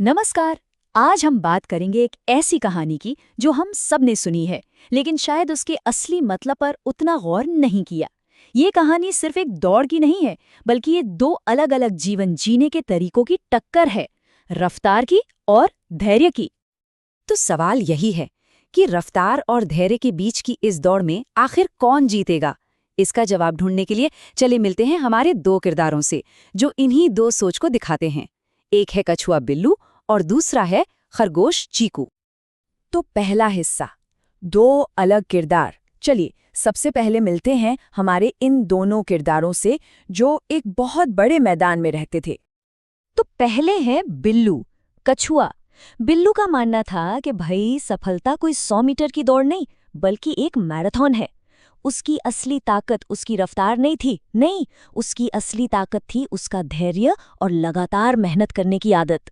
नमस्कार। आज हम बात करेंगे एक ऐसी कहानी की जो हम सब ने सुनी है, लेकिन शायद उसके असली मतलब पर उतना गौर नहीं किया। ये कहानी सिर्फ एक दौड़ की नहीं है, बल्कि ये दो अलग अलग जीवन जीने के तरीकों की टक्कर है, रफ्तार की और धैर्य की। तो सवाल यही है कि रफ्तार और धैर्य के बीच की इस दौड़ में आखिर कौन जीतेगा। इसका जवाब ढूंढने के लिए चले मिलते हैं हमारे दो किरदारों से, जो इन्हीं दो सोच को दिखाते हैं। एक है कछुआ बिल्लू और दूसरा है खरगोश चीकू। तो पहला हिस्सा, दो अलग किरदार। चलिए सबसे पहले मिलते हैं हमारे इन दोनों किरदारों से, जो एक बहुत बड़े मैदान में रहते थे। तो पहले है बिल्लू, कछुआ। बिल्लू का मानना था कि भाई सफलता कोई 100 मीटर की दौड़ नहीं, बल्कि एक मैराथन है। उसकी असली ताकत उसकी रफ्तार नहीं थी, नहीं, उसकी असली ताकत थी उसका धैर्य और लगातार मेहनत करने की आदत।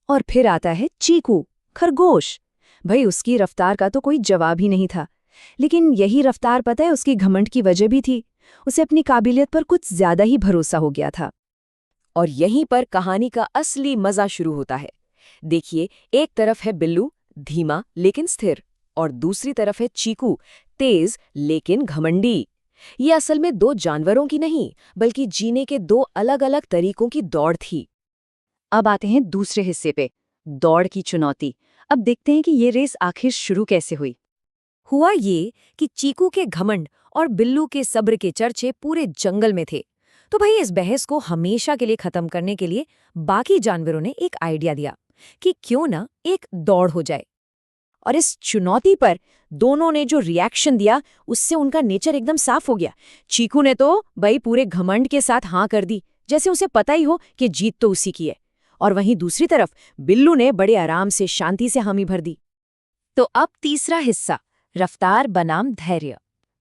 और फिर आता है चीकू, खरगोश। भाई उसकी रफ्तार का तो कोई जवाब ही नहीं था, लेकिन यही रफ्तार पता है उसकी घमंड की वजह भी थी। उसे अपनी काबिलियत पर कुछ ज्यादा ही भरोसा हो गया था। और यहीं पर कहानी का असली मजा शुरू होता है। देखिए, एक तरफ है बिल्लू, धीमा लेकिन स्थिर, और दूसरी तरफ है चीकू, तेज लेकिन घमंडी। ये असल में दो जानवरों की नहीं, बल्कि जीने के दो अलग अलग तरीकों की दौड़ थी। अब आते हैं दूसरे हिस्से पे, दौड़ की चुनौती। अब देखते हैं कि ये रेस आखिर शुरू कैसे हुई। हुआ ये कि चीकू के घमंड और बिल्लू के सब्र के चर्चे पूरे जंगल में थे। तो भाई इस बहस को हमेशा के लिए खत्म करने के लिए बाकी जानवरों ने एक आइडिया दिया कि क्यों ना एक दौड़ हो जाए। और इस चुनौती पर दोनों ने जो रिएक्शन दिया, उससे उनका नेचर एकदम साफ हो गया। चीकू ने तो भाई पूरे घमंड के साथ हाँ कर दी, जैसे उसे पता ही हो कि जीत तो उसी की है। और वहीं दूसरी तरफ बिल्लू ने बड़े आराम से शांति से हामी भर दी। तो अब तीसरा हिस्सा, रफ्तार बनाम धैर्य।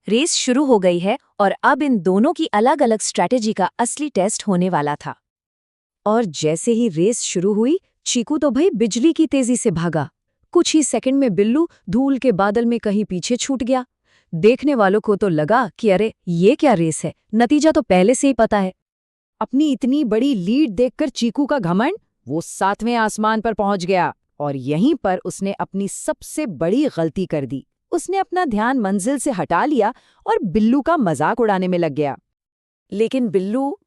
रेस शुरू हो गई है और अब इन दोनों की अलग अलग स्ट्रैटेजी का असली टेस्ट होने वाला था। और जैसे ही रेस शुरू हुई, चीकू तो भाई बिजली की तेजी से भागा। कुछ ही सेकंड में बिल्लू धूल के बादल में कहीं पीछे छूट गया। देखने वालों को तो लगा कि अरे ये क्या रेस है, नतीजा तो पहले से ही पता है। अपनी इतनी बड़ी लीड देखकर चीकू का घमंड वो 7वें आसमान पर पहुंच गया, और यहीं पर उसने अपनी सबसे बड़ी गलती कर दी। उसने अपना ध्यान मंजिल से हटा लिया और बिल्लू का मजाक उड़ाने में लग गया। लेकिन बिल्लू,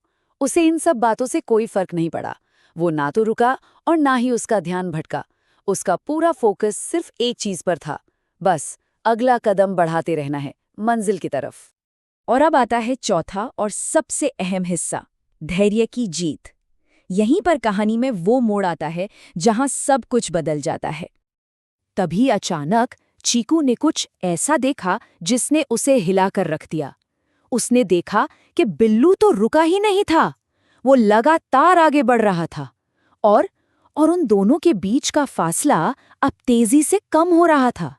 उसे इन सब बातों से कोई फर्क नहीं पड़ा। वो ना तो रुका और ना ही उसका ध्यान भटका। उसका पूरा फोकस सिर्फ एक चीज पर था, बस अगला कदम बढ़ाते रहना है मंजिल की तरफ। और अब आता है चौथा और सबसे अहम हिस्सा, धैर्य की जीत। यहीं पर कहानी में वो मोड़ आता है जहां सब कुछ बदल जाता है। तभी अचानक चीकू ने कुछ ऐसा देखा जिसने उसे हिलाकर रख दिया। उसने देखा कि बिल्लू तो रुका ही नहीं था, वो लगातार आगे बढ़ रहा था। और उन दोनों के बीच का फासला अब तेजी से कम हो रहा था।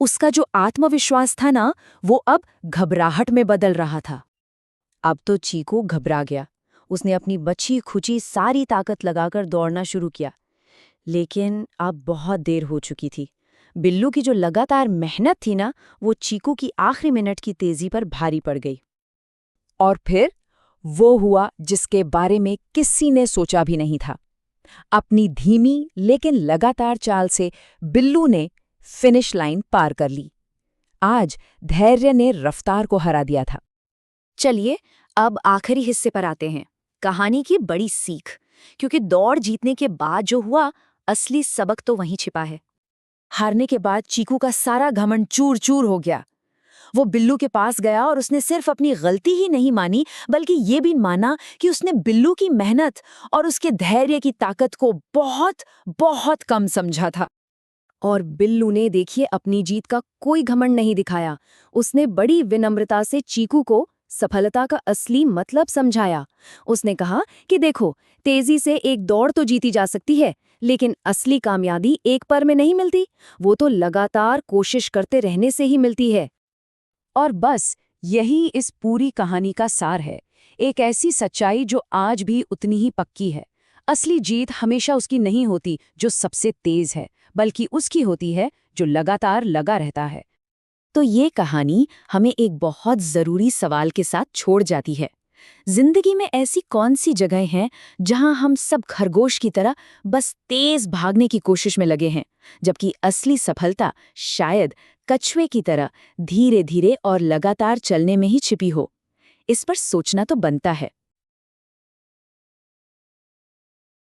उसका जो आत्मविश्वास था ना, वो अब घबराहट में बदल रहा था। अब तो चीकू घबरा गया। उसने अपनी बची खुची सारी ताकत लगाकर दौड़ना शुरू किया, लेकिन अब बहुत देर हो चुकी थी। बिल्लू की जो लगातार मेहनत थी ना, वो चीकू की आखिरी मिनट की तेजी पर भारी पड़ गई। और फिर वो हुआ जिसके बारे में किसी ने सोचा भी नहीं था। अपनी धीमी लेकिन लगातार चाल से बिल्लू ने फिनिश लाइन पार कर ली। आज धैर्य ने रफ्तार को हरा दिया था। चलिए अब आखिरी हिस्से पर आते हैं, कहानी की बड़ी सीख। क्योंकि दौड़ जीतने के बाद जो हुआ, असली सबक तो वहीं छिपा है। हारने के बाद चीकू का सारा घमंड चूर चूर हो गया। वो बिल्लू के पास गया और उसने सिर्फ अपनी गलती ही नहीं मानी, बल्कि ये भी माना कि उसने बिल्लू की मेहनत और उसके धैर्य की ताकत को बहुत बहुत कम समझा था। और बिल्लू ने देखिए अपनी जीत का कोई घमंड नहीं दिखाया। उसने बड़ी विनम्रता से चीकू को सफलता का असली मतलब समझाया। उसने कहा कि देखो, तेजी से एक दौड़ तो जीती जा सकती है, लेकिन असली कामयाबी एक पल में नहीं मिलती, वो तो लगातार कोशिश करते रहने से ही मिलती है। और बस यही इस पूरी कहानी का सार है, एक ऐसी सच्चाई जो आज भी उतनी ही पक्की है। असली जीत हमेशा उसकी नहीं होती जो सबसे तेज है, बल्कि उसकी होती है जो लगातार लगा रहता है। तो ये कहानी हमें एक बहुत ज़रूरी सवाल के साथ छोड़ जाती है। जिंदगी में ऐसी कौन सी जगहें हैं जहां हम सब खरगोश की तरह बस तेज भागने की कोशिश में लगे हैं, जबकि असली सफलता शायद कछुए की तरह धीरे धीरे और लगातार चलने में ही छिपी हो। इस पर सोचना तो बनता है।